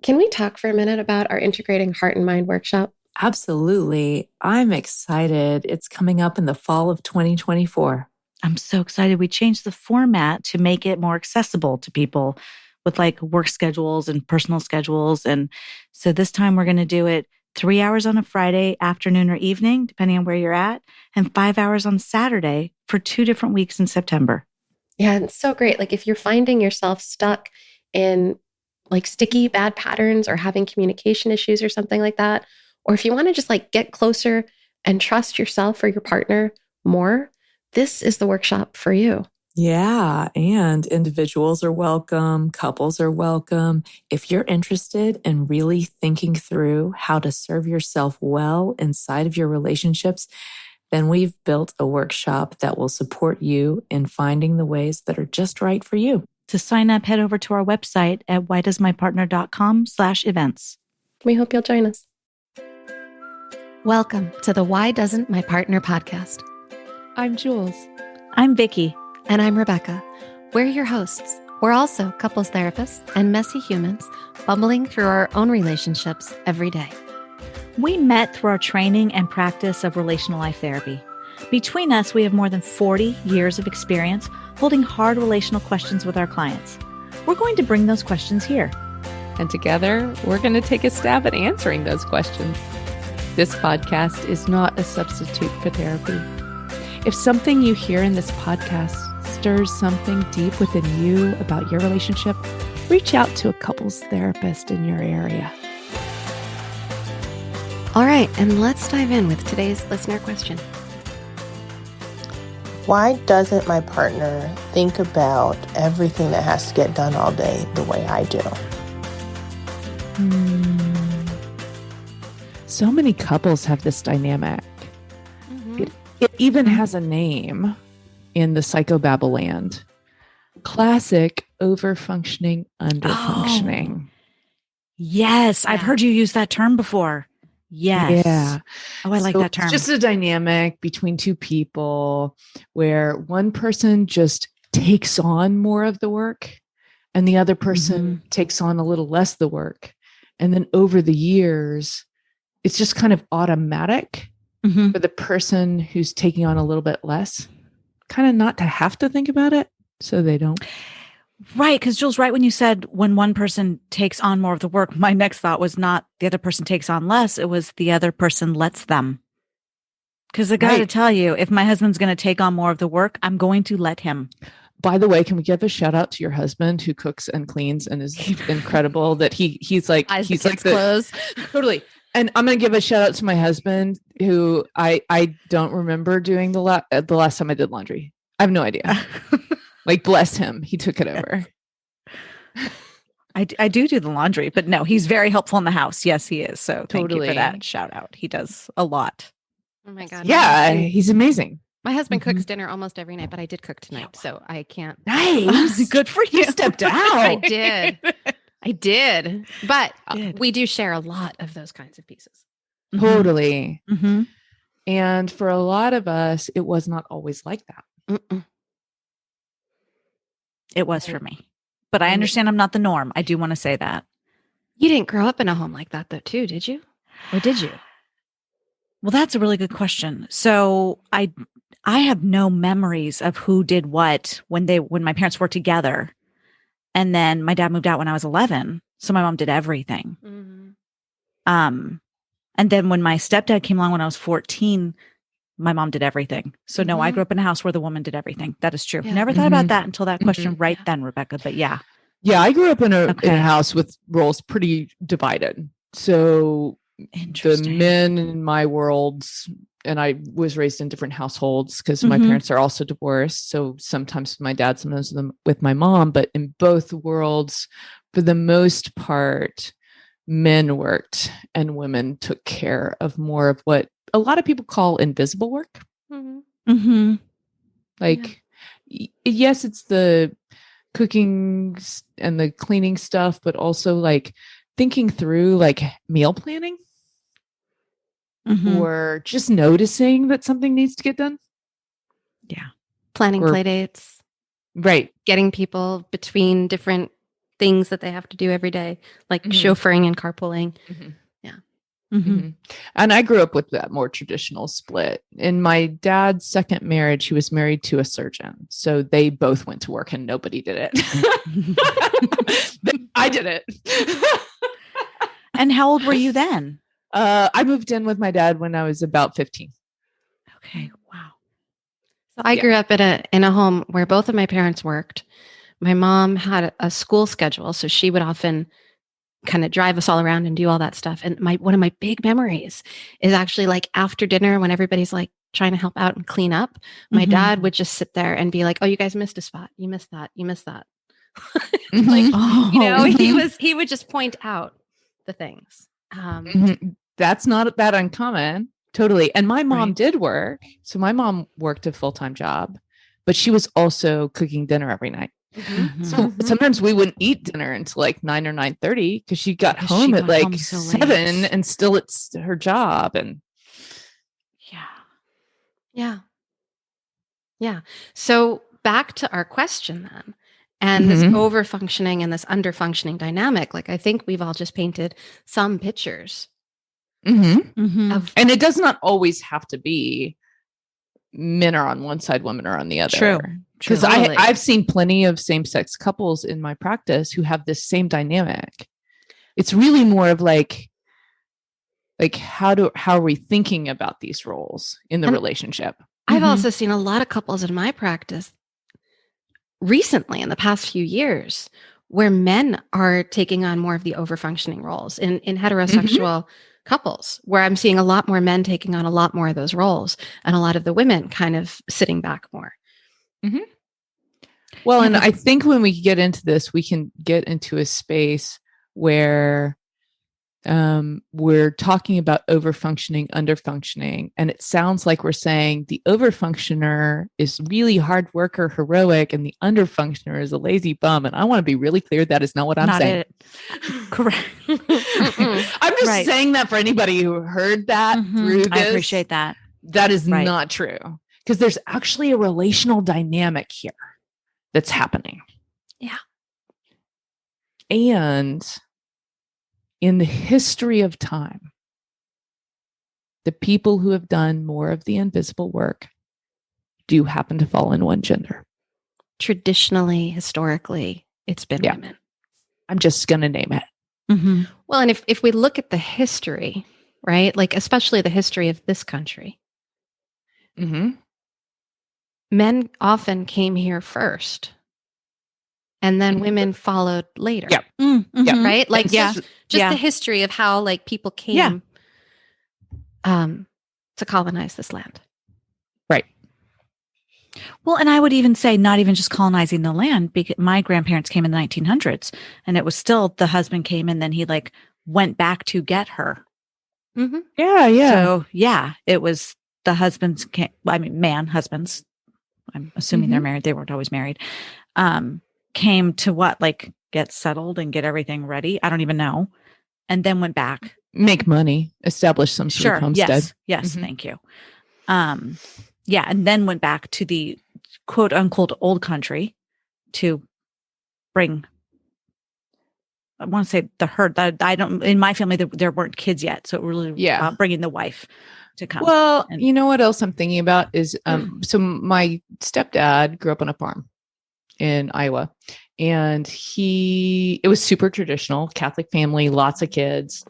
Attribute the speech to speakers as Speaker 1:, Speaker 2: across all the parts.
Speaker 1: Can we talk for a minute about our Integrating Heart and Mind workshop?
Speaker 2: Absolutely. I'm excited. It's coming up in the fall of 2024.
Speaker 3: I'm so excited. We changed the format to make it more accessible to people with like work schedules and personal schedules. And so this time we're going to do it 3 hours on a Friday afternoon or evening, depending on where you're at, and 5 hours on Saturday for 2 different weeks in September.
Speaker 1: Yeah, and it's so great. Like if you're finding yourself stuck in like sticky bad patterns or having communication issues or something like that, or if you want to just like get closer and trust yourself or your partner more, this is the workshop for you.
Speaker 2: Yeah, and individuals are welcome, couples are welcome. If you're interested in really thinking through how to serve yourself well inside of your relationships, then we've built a workshop that will support you in finding the ways that are just right for you.
Speaker 3: To sign up, head over to our website at whydoesmypartner.com/events.
Speaker 1: We hope you'll join us. Welcome to the Why Doesn't My Partner podcast.
Speaker 4: I'm Jules.
Speaker 3: I'm Vicky.
Speaker 1: And I'm Rebecca. We're your hosts. We're also couples therapists and messy humans bumbling through our own relationships every day.
Speaker 3: We met through our training and practice of relational life therapy. Between us, we have more than 40 years of experience holding hard relational questions with our clients. We're going to bring those questions here.
Speaker 4: And together, we're going to take a stab at answering those questions. This podcast is not a substitute for therapy. If something you hear in this podcast stirs something deep within you about your relationship, reach out to a couples therapist in your area.
Speaker 1: All right, and let's dive in with today's listener question.
Speaker 5: Why doesn't my partner think about everything that has to get done all day the way I do?
Speaker 4: So many couples have this dynamic. It even has a name in the psychobabble land. Classic overfunctioning, underfunctioning.
Speaker 3: Yes, I've heard you use that term before. Yes.
Speaker 4: Yeah.
Speaker 3: Oh, I like that term.
Speaker 4: It's just a dynamic between two people where one person just takes on more of the work and the other person takes on a little less of the work. And then over the years, it's just kind of automatic for the person who's taking on a little bit less, kind of not to have to think about it, so they don't.
Speaker 3: Right, because Jules, right when you said when one person takes on more of the work, my next thought was not the other person takes on less, it was the other person lets them. Because I got to tell you, if my husband's going to take on more of the work, I'm going to let him.
Speaker 4: By the way, can we give a shout out to your husband who cooks and cleans and is incredible? That he's like
Speaker 1: clothes.
Speaker 4: Totally. And I'm going to give a shout out to my husband who I don't remember doing the last time I did laundry. I have no idea. Like, bless him. He took it over.
Speaker 3: I do the laundry, but no, he's very helpful in the house. Yes, he is. So thank you
Speaker 4: Totally.
Speaker 3: for that shout out. He does a lot.
Speaker 1: Oh my God.
Speaker 4: Yeah, he's amazing.
Speaker 1: My husband cooks dinner almost every night, but I did cook tonight, so I can't.
Speaker 4: Nice.
Speaker 3: Good for you.
Speaker 4: You stepped out.
Speaker 1: I did. But we do share a lot of those kinds of pieces.
Speaker 4: Totally.
Speaker 3: Mm-hmm.
Speaker 4: And for a lot of us, it was not always like that.
Speaker 3: It was for me. But I understand I'm not the norm. I do want to say that.
Speaker 1: You didn't grow up in a home like that, though, too, did you? Or did you?
Speaker 3: Well, that's a really good question. So I have no memories of who did what when my parents were together. And then my dad moved out when I was 11. So my mom did everything. And then when my stepdad came along when I was 14, my mom did everything. So no, I grew up in a house where the woman did everything. That is true.
Speaker 1: Yeah.
Speaker 3: Never thought about that until that question right then, Rebecca. But yeah.
Speaker 4: Yeah, I grew up in a house with roles pretty divided. So the men in my worlds, and I was raised in different households because my parents are also divorced. So sometimes with my dad, sometimes with my mom. But in both worlds, for the most part, men worked and women took care of more of what a lot of people call invisible work. Like, yes, it's the cooking and the cleaning stuff, but also like thinking through like meal planning or just noticing that something needs to get done.
Speaker 3: Yeah.
Speaker 1: Planning play dates.
Speaker 4: Right.
Speaker 1: Getting people between different things that they have to do every day, like chauffeuring and carpooling. Yeah.
Speaker 4: And I grew up with that more traditional split. In my dad's second marriage, he was married to a surgeon. So they both went to work and nobody did it. I did it.
Speaker 3: And how old were you then?
Speaker 4: I moved in with my dad when I was about 15.
Speaker 3: Okay. Wow.
Speaker 1: So I grew up in a home where both of my parents worked. My mom had a school schedule, so she would often kind of drive us all around and do all that stuff. And one of my big memories is actually like after dinner when everybody's like trying to help out and clean up, my dad would just sit there and be like, "Oh, you guys missed a spot. You missed that. You missed that." Like, he would just point out the things.
Speaker 4: That's not that uncommon. Totally. And my mom did work. So my mom worked a full-time job, but she was also cooking dinner every night. So sometimes we wouldn't eat dinner until like 9 or 9:30 because she got home at like 7 and still it's her job. And
Speaker 1: yeah. So back to our question then, and this over functioning and this under functioning dynamic. Like I think we've all just painted some pictures.
Speaker 4: And it does not always have to be men are on one side, women are on the other.
Speaker 3: True.
Speaker 4: Because I've seen plenty of same-sex couples in my practice who have this same dynamic. It's really more of like how are we thinking about these roles in the relationship?
Speaker 1: I've also seen a lot of couples in my practice recently in the past few years where men are taking on more of the over-functioning roles in heterosexual couples, where I'm seeing a lot more men taking on a lot more of those roles and a lot of the women kind of sitting back more.
Speaker 4: Well, and I think when we get into this, we can get into a space where we're talking about over-functioning, under-functioning, and it sounds like we're saying the over-functioner is really hard worker, heroic, and the under-functioner is a lazy bum. And I want to be really clear that is not what I'm saying.
Speaker 3: Correct.
Speaker 4: I'm just saying that for anybody who heard that through this.
Speaker 3: I appreciate that.
Speaker 4: That is not true. Because there's actually a relational dynamic here that's happening.
Speaker 1: Yeah.
Speaker 4: And in the history of time, the people who have done more of the invisible work do happen to fall in one gender.
Speaker 1: Traditionally, historically, it's been women.
Speaker 4: I'm just going to name it.
Speaker 1: Well, and if we look at the history, right, like especially the history of this country, men often came here first. And then women followed later. Right? Like just the history of how like people came to colonize this land.
Speaker 4: Right.
Speaker 3: Well, and I would even say not even just colonizing the land, because my grandparents came in the 1900s and it was still the husband came and then he like went back to get her. So it was the husbands husbands. I'm assuming they're married. They weren't always married. Came to like get settled and get everything ready. I don't even know. And then went back.
Speaker 4: Make money, establish some sort of homestead.
Speaker 3: Yes. Thank you. And then went back to the quote unquote old country to bring, I want to say the herd. In my family, there weren't kids yet. So it really about bringing the wife to come.
Speaker 4: Well, you know what else I'm thinking about is, so my stepdad grew up on a farm in Iowa, and it was super traditional Catholic family, lots of kids,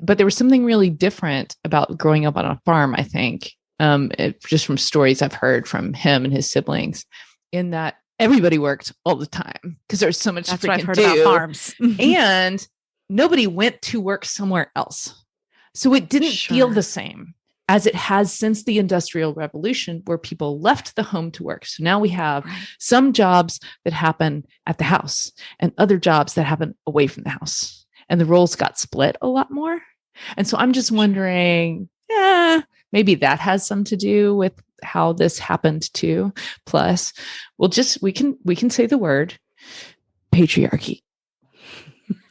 Speaker 4: but there was something really different about growing up on a farm. I think, just from stories I've heard from him and his siblings, in that everybody worked all the time because there's so much.
Speaker 3: That's what I've heard about farms,
Speaker 4: and nobody went to work somewhere else, so it didn't feel the same as it has since the Industrial Revolution, where people left the home to work. So now we have some jobs that happen at the house and other jobs that happen away from the house. And the roles got split a lot more. And so I'm just wondering, maybe that has some to do with how this happened too. Plus, we can say the word patriarchy.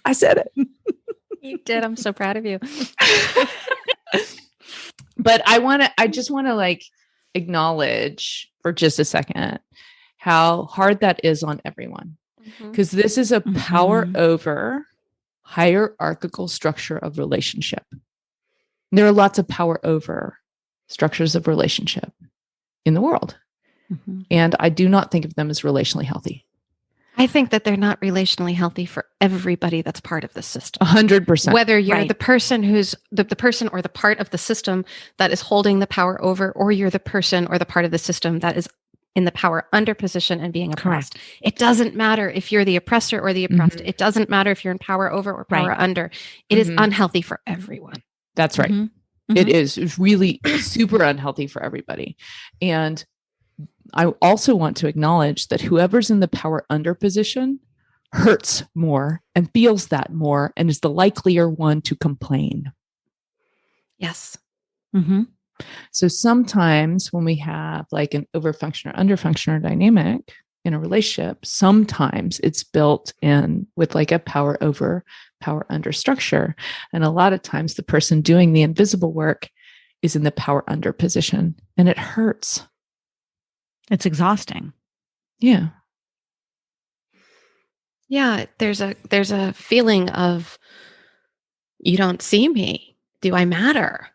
Speaker 4: I said it.
Speaker 1: You did. I'm so proud of you.
Speaker 4: But I just want to like acknowledge for just a second how hard that is on everyone. because this is a power over hierarchical structure of relationship. There are lots of power over structures of relationship in the world. And I do not think of them as relationally healthy.
Speaker 1: I think that they're not relationally healthy for everybody that's part of the system.
Speaker 4: 100%.
Speaker 1: Whether you're the person who's the person or the part of the system that is holding the power over, or you're the person or the part of the system that is in the power under position and being oppressed. Correct. It doesn't matter if you're the oppressor or the oppressed. It doesn't matter if you're in power over or power under. It is unhealthy for everyone.
Speaker 4: That's right. It is. It's really super unhealthy for everybody. And I also want to acknowledge that whoever's in the power under position hurts more and feels that more and is the likelier one to complain.
Speaker 1: Yes.
Speaker 4: So sometimes when we have like an overfunctioner, underfunctioner dynamic in a relationship, sometimes it's built in with like a power over, power under structure. And a lot of times the person doing the invisible work is in the power under position, and it hurts.
Speaker 3: It's exhausting.
Speaker 1: Yeah. Yeah. There's a feeling of, you don't see me. Do I matter?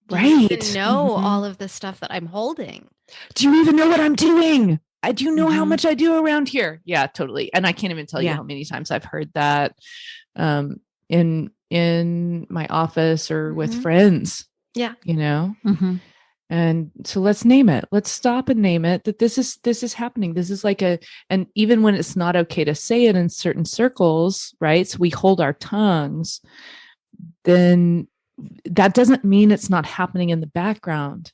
Speaker 1: Do you even know all of the stuff that I'm holding?
Speaker 4: Do you even know what I'm doing? Do you know how much I do around here? Yeah, totally. And I can't even tell you how many times I've heard that in my office or with friends.
Speaker 1: Yeah.
Speaker 4: You know? And so let's name it. Let's stop and name it, that this is happening. This is like and even when it's not okay to say it in certain circles, right? So we hold our tongues, then that doesn't mean it's not happening in the background.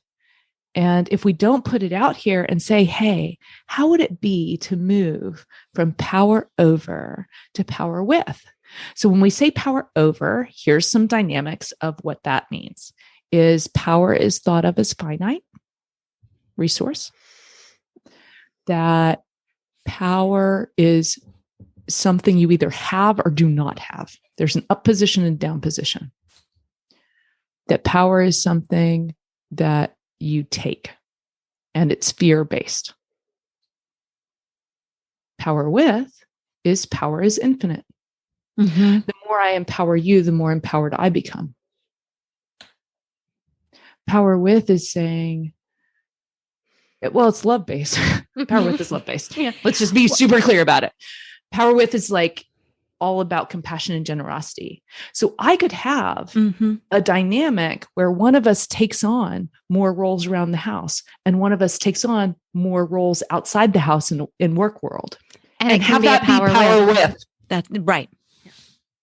Speaker 4: And if we don't put it out here and say, hey, how would it be to move from power over to power with? So when we say power over, here's some dynamics of what that means. Is power is thought of as finite resource. That power is something you either have or do not have. There's an up position and down position. That power is something that you take, and it's fear-based. Power is infinite. The more I empower you, the more empowered I become. Power with is saying, well, it's love-based. Power with is love-based. Yeah. Let's just be super clear about it. Power with is like all about compassion and generosity. So I could have a dynamic where one of us takes on more roles around the house and one of us takes on more roles outside the house in work world. And have that be power with.
Speaker 3: That's right.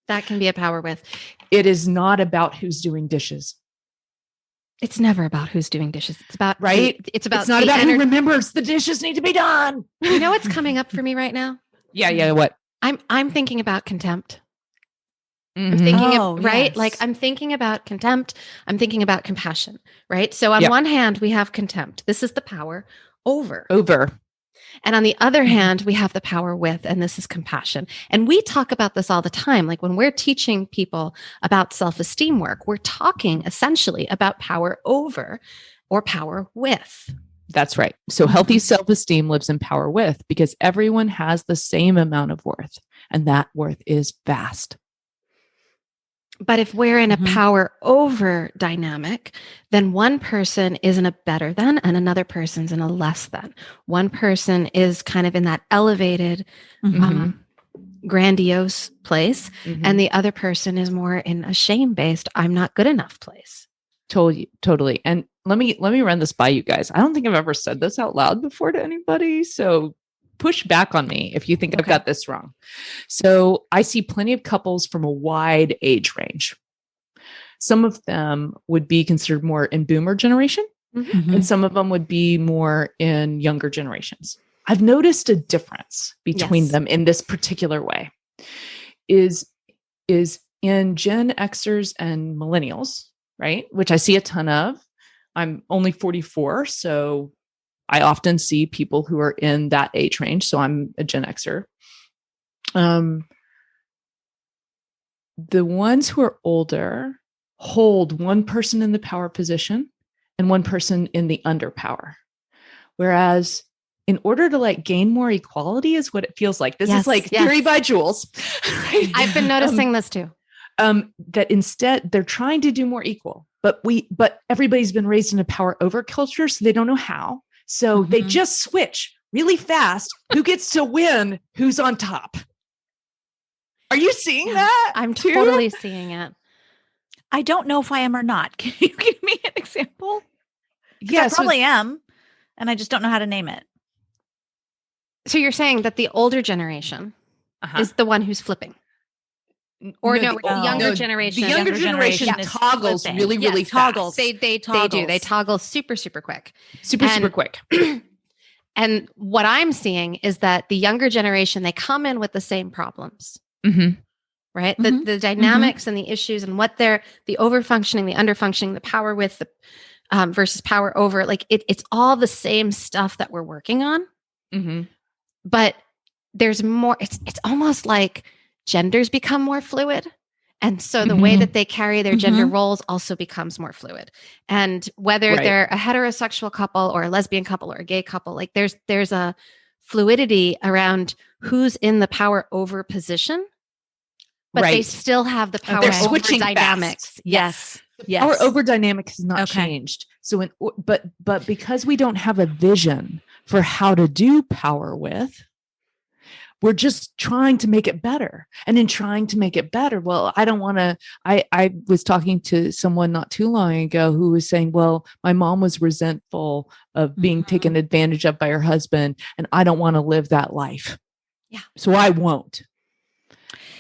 Speaker 1: That can be a power with.
Speaker 4: It is not about who's doing dishes.
Speaker 1: It's never about who's doing dishes. It's about,
Speaker 4: it's not about who remembers the dishes need to be done.
Speaker 1: You know what's coming up for me right now?
Speaker 4: Yeah. What?
Speaker 1: I'm thinking about contempt. I'm thinking like I'm thinking about contempt. I'm thinking about compassion, right? So on one hand, we have contempt. This is the power over. And on the other hand, we have the power with, and this is compassion. And we talk about this all the time. Like when we're teaching people about self-esteem work, we're talking essentially about power over or power with.
Speaker 4: That's right. So healthy self-esteem lives in power with, because everyone has the same amount of worth, and that worth is vast.
Speaker 1: But if we're in a power over dynamic, then one person is in a better than and another person's in a less than. One person is kind of in that elevated, grandiose place, and the other person is more in a shame-based, I'm not good enough place.
Speaker 4: Totally. And let me run this by you guys. I don't think I've ever said this out loud before to anybody, so push back on me if you think I've got this wrong. So I see plenty of couples from a wide age range. Some of them would be considered more in boomer generation, and some of them would be more in younger generations. I've noticed a difference between them in this particular way is in Gen Xers and millennials, right? Which I see a ton of. I'm only 44, so I often see people who are in that age range. So I'm a Gen Xer. The ones who are older hold one person in the power position and one person in the under power. Whereas in order to like gain more equality is what it feels like. This is like theory by Jules. Right?
Speaker 6: I've been noticing this too.
Speaker 4: That instead they're trying to do more equal, but everybody's been raised in a power over culture, so they don't know how. So they just switch really fast. Who gets to win? Who's on top? Are you seeing that?
Speaker 6: I'm totally seeing it.
Speaker 3: I don't know if I am or not. Can you give me an example?
Speaker 4: Yes,
Speaker 3: I probably am, and I just don't know how to name it.
Speaker 6: So you're saying that the older generation is the one who's flipping? Or the younger generation.
Speaker 4: The younger generation toggles really fast.
Speaker 6: Toggles. They do. They toggle super, super quick.
Speaker 4: Super quick.
Speaker 6: And what I'm seeing is that the younger generation, they come in with the same problems. Right? The dynamics and the issues and what they're, the over-functioning, the under-functioning, the power with the versus power over, like it's all the same stuff that we're working on. But there's more, it's almost like genders become more fluid. And so the way that they carry their gender roles also becomes more fluid. And whether they're a heterosexual couple or a lesbian couple or a gay couple, like there's a fluidity around who's in the power over position, but they still have the power over dynamics.
Speaker 4: Fast.
Speaker 6: Yes.
Speaker 4: Power over dynamic has not changed. So but because we don't have a vision for how to do power with, we're just trying to make it better. And in trying to make it better, well, I don't want to, I was talking to someone not too long ago who was saying, well, my mom was resentful of being taken advantage of by her husband, and I don't want to live that life.
Speaker 6: Yeah.
Speaker 4: So I won't.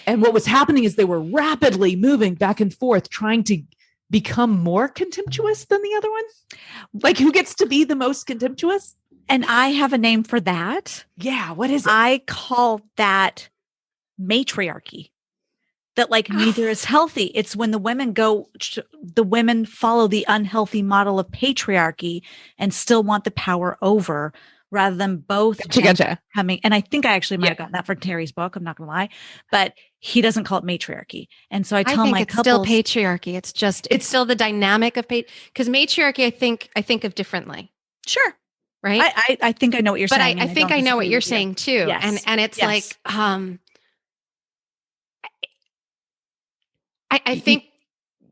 Speaker 4: And what was happening is they were rapidly moving back and forth, trying to become more contemptuous than the other one. Like, who gets to be the most contemptuous?
Speaker 3: And I have a name for that.
Speaker 4: Yeah. What is it?
Speaker 3: I call that matriarchy. That like neither is healthy. It's when the women follow the unhealthy model of patriarchy and still want the power over, rather than both coming. And I think I actually might have gotten that from Terry's book. I'm not going to lie, but he doesn't call it matriarchy. And so I tell my couples,
Speaker 6: still patriarchy. It's still the dynamic of because matriarchy, I think of differently.
Speaker 3: Sure.
Speaker 6: Right.
Speaker 3: I think I know what you're saying.
Speaker 6: But I think I know what you're saying too.
Speaker 3: Yes.
Speaker 6: And it's like, I think,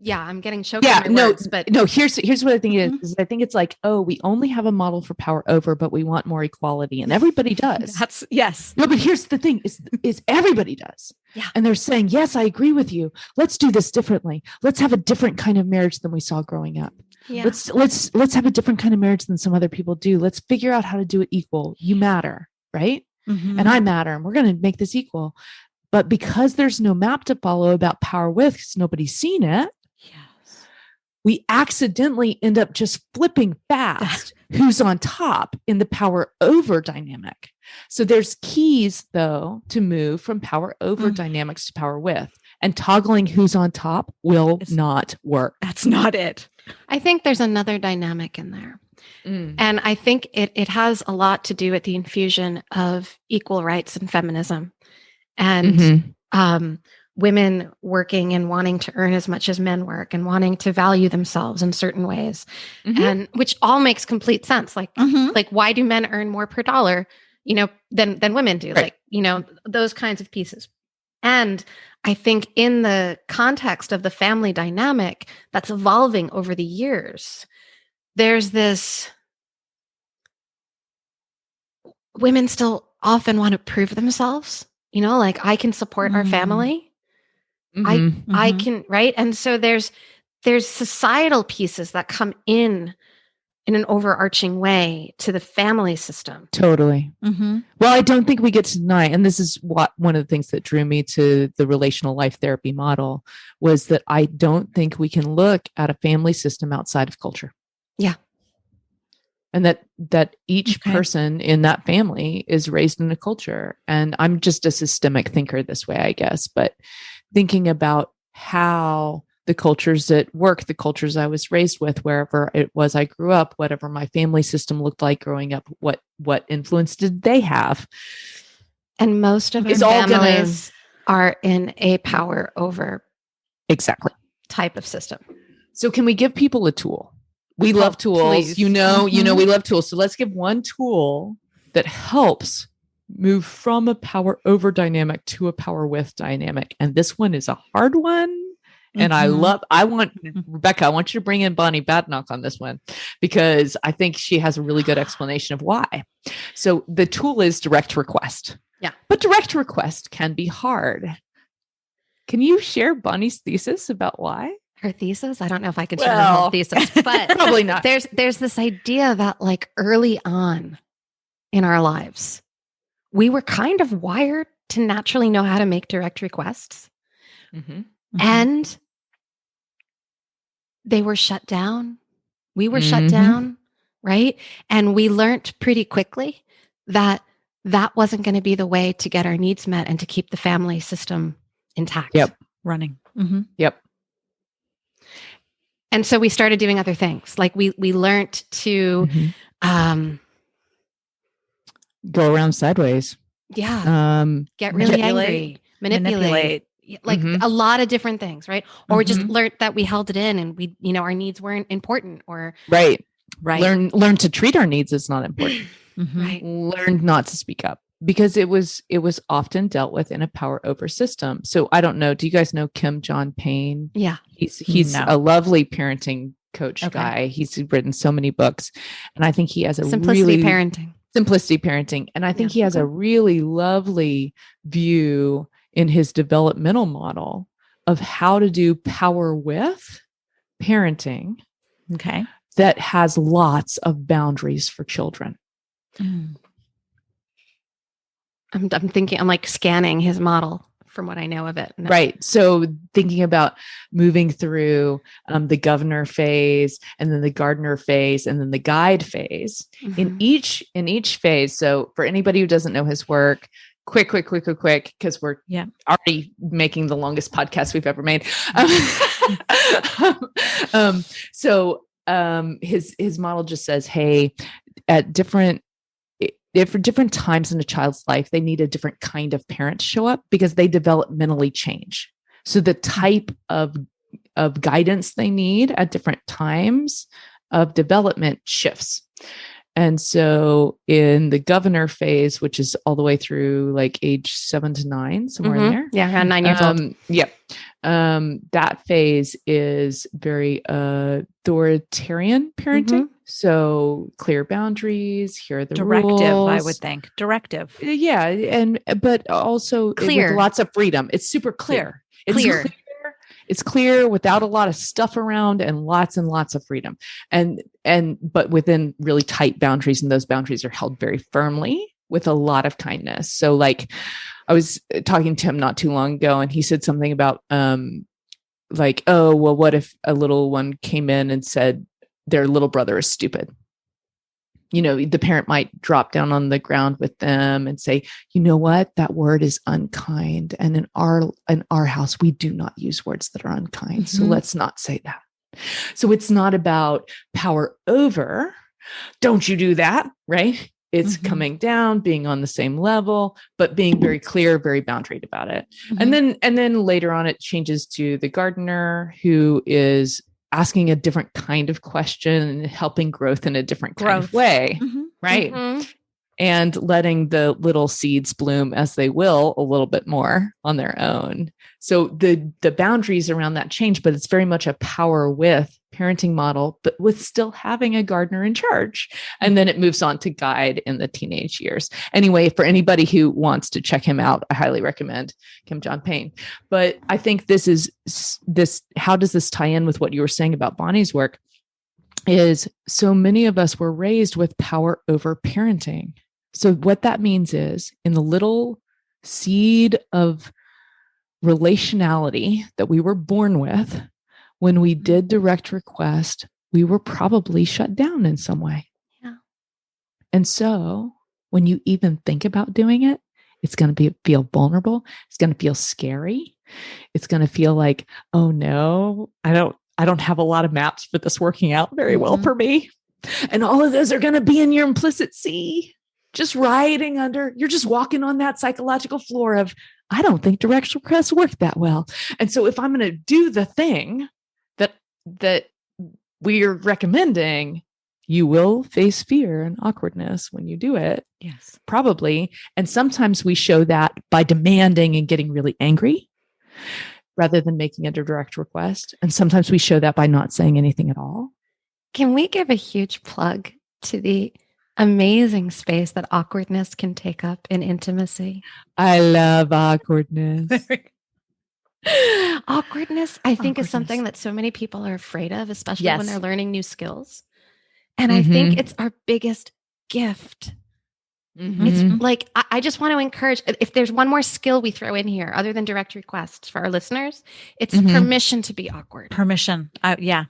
Speaker 6: I'm getting choked on my words, but
Speaker 4: no, here's what I think it is. I think it's like, we only have a model for power over, but we want more equality, and everybody does.
Speaker 3: Yes.
Speaker 4: No, but here's the thing is everybody does.
Speaker 3: Yeah.
Speaker 4: And they're saying, yes, I agree with you. Let's do this differently. Let's have a different kind of marriage than we saw growing up.
Speaker 6: Yeah.
Speaker 4: Let's have a different kind of marriage than some other people do. Let's figure out how to do it equal. You matter, right? And I matter, and we're going to make this equal. But because there's no map to follow about power with, because nobody's seen it, we accidentally end up just flipping fast who's on top in the power over dynamic. So there's keys, though, to move from power over dynamics to power with. And toggling who's on top will not work.
Speaker 3: That's not it.
Speaker 6: I think there's another dynamic in there. And I think it has a lot to do with the infusion of equal rights and feminism. And women working and wanting to earn as much as men work and wanting to value themselves in certain ways. And which all makes complete sense. Like, like why do men earn more per dollar, than women do? Right. Like, those kinds of pieces. And I think in the context of the family dynamic that's evolving over the years, there's this, women still often want to prove themselves, like I can support our family. I can, right? And so there's societal pieces that come in an overarching way to the family system.
Speaker 4: Totally. Well, I don't think we get to deny, and this is one of the things that drew me to the relational life therapy model, was that I don't think we can look at a family system outside of culture.
Speaker 6: Yeah.
Speaker 4: And that each person in that family is raised in a culture. And I'm just a systemic thinker this way, I guess, but thinking about how the cultures at work, the cultures I was raised with, wherever it was I grew up, whatever my family system looked like growing up, what influence did they have?
Speaker 6: And most of our families are in a power over type of system.
Speaker 4: So can we give people a tool? We love tools,
Speaker 6: please.
Speaker 4: we love tools. So let's give one tool that helps move from a power over dynamic to a power with dynamic. And this one is a hard one. And Rebecca, I want you to bring in Bonnie Badnock on this one, because I think she has a really good explanation of why. So the tool is direct request.
Speaker 6: Yeah.
Speaker 4: But direct request can be hard. Can you share Bonnie's thesis about why?
Speaker 6: Her thesis? I don't know if I can share her whole thesis, but
Speaker 4: probably not.
Speaker 6: There's this idea that like early on in our lives, we were kind of wired to naturally know how to make direct requests. And they were shut down. We were shut down, right? And we learned pretty quickly that that wasn't going to be the way to get our needs met and to keep the family system intact.
Speaker 3: Running.
Speaker 4: Yep.
Speaker 6: And so we started doing other things. Like we learned to
Speaker 4: go around sideways.
Speaker 6: Yeah. Get really angry. Manipulate. Like a lot of different things, right? Or we just learned that we held it in and we, our needs weren't important, or
Speaker 4: right. Learn to treat our needs as not important.
Speaker 6: Right.
Speaker 4: Learned not to speak up, because it was often dealt with in a power over system. So I don't know. Do you guys know Kim John Payne?
Speaker 6: Yeah.
Speaker 4: He's a lovely parenting coach guy. He's written so many books, and I think he has a Simplicity Parenting. And I think he has a really lovely view in his developmental model of how to do power with parenting.
Speaker 3: Okay.
Speaker 4: That has lots of boundaries for children.
Speaker 6: I'm thinking, I'm like scanning his model from what I know of it.
Speaker 4: Right. So thinking about moving through the governor phase, and then the gardener phase, and then the guide phase. In each phase. So for anybody who doesn't know his work, quick, because we're already making the longest podcast we've ever made. His model just says, hey, at different times in a child's life, they need a different kind of parent to show up, because they developmentally change. So the type of guidance they need at different times of development shifts. And so in the governor phase, which is all the way through like age 7 to 9, somewhere in there.
Speaker 6: Yeah, around 9 years old.
Speaker 4: Yep. That phase is very authoritarian parenting. So clear boundaries, here are the
Speaker 3: directive,
Speaker 4: rules.
Speaker 3: I would think. Directive.
Speaker 4: Yeah. But also
Speaker 6: clear.
Speaker 4: With lots of freedom. It's super clear. It's clear without a lot of stuff around, and lots of freedom. But within really tight boundaries, and those boundaries are held very firmly with a lot of kindness. So like I was talking to him not too long ago, and he said something about like, oh, well, what if a little one came in and said their little brother is stupid? The parent might drop down on the ground with them and say, you know what, that word is unkind. And in our house, we do not use words that are unkind. So let's not say that. So it's not about power over. Don't you do that, right? It's coming down, being on the same level, but being very clear, very boundaried about it. And then later on, it changes to the gardener, who is asking a different kind of question and helping growth in a different kind of way. Right. And letting the little seeds bloom as they will a little bit more on their own. So the boundaries around that change, but it's very much a power with parenting model, but with still having a gardener in charge. And then it moves on to guide in the teenage years. Anyway, for anybody who wants to check him out, I highly recommend Kim John Payne. But I think how does this tie in with what you were saying about Bonnie's work? Is so many of us were raised with power over parenting. So what that means is, in the little seed of relationality that we were born with, when we did direct request, we were probably shut down in some way.
Speaker 6: Yeah.
Speaker 4: And so when you even think about doing it, it's going to feel vulnerable. It's going to feel scary. It's going to feel like, oh no, I don't have a lot of maps for this working out very well for me. And all of those are going to be in your implicit C, just riding under, you're just walking on that psychological floor of, I don't think direct requests work that well. And so if I'm going to do the thing that we're recommending, You will face fear and awkwardness when you do it.
Speaker 3: Yes.
Speaker 4: Probably. And sometimes we show that by demanding and getting really angry rather than making a direct request. And sometimes we show that by not saying anything at all.
Speaker 6: Can we give a huge plug to the amazing space that awkwardness can take up in intimacy?
Speaker 4: I love awkwardness.
Speaker 6: Awkwardness, I think, is something that so many people are afraid of, especially when they're learning new skills. And I think it's our biggest gift. It's like, I just want to encourage, if there's one more skill we throw in here, other than direct requests for our listeners, it's permission to be awkward.
Speaker 3: Permission. Yeah.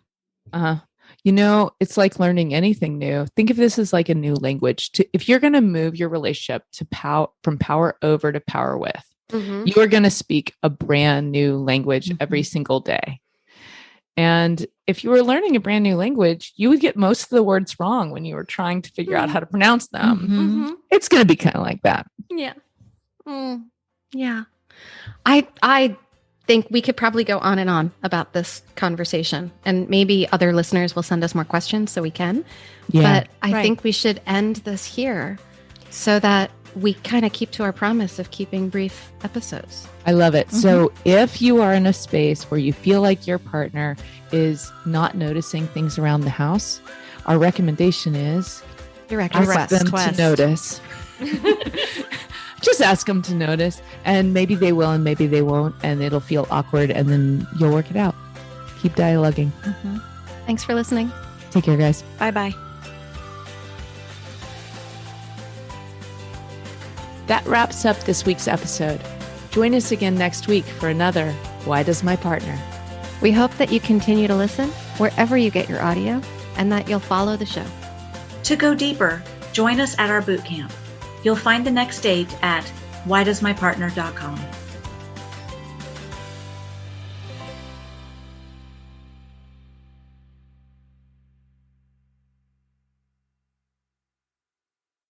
Speaker 4: It's like learning anything new. Think of this as like a new language. If you're going to move your relationship to from power over to power with, you are going to speak a brand new language every single day. And if you were learning a brand new language, you would get most of the words wrong when you were trying to figure out how to pronounce them. It's going to be kind of like that.
Speaker 6: Yeah. Yeah. I think we could probably go on and on about this conversation, and maybe other listeners will send us more questions so we can. Yeah. But I think we should end this here so that we kind of keep to our promise of keeping brief episodes.
Speaker 4: I love it. So if you are in a space where you feel like your partner is not noticing things around the house, our recommendation is ask them to notice. Just ask them to notice, and maybe they will and maybe they won't, and it'll feel awkward, and then you'll work it out. Keep dialoguing.
Speaker 6: Thanks for listening.
Speaker 4: Take care, guys.
Speaker 3: Bye-bye.
Speaker 4: That wraps up this week's episode. Join us again next week for another Why Does My Partner?
Speaker 6: We hope that you continue to listen wherever you get your audio and that you'll follow the show.
Speaker 3: To go deeper, join us at our bootcamp. You'll find the next date at whydoesmypartner.com.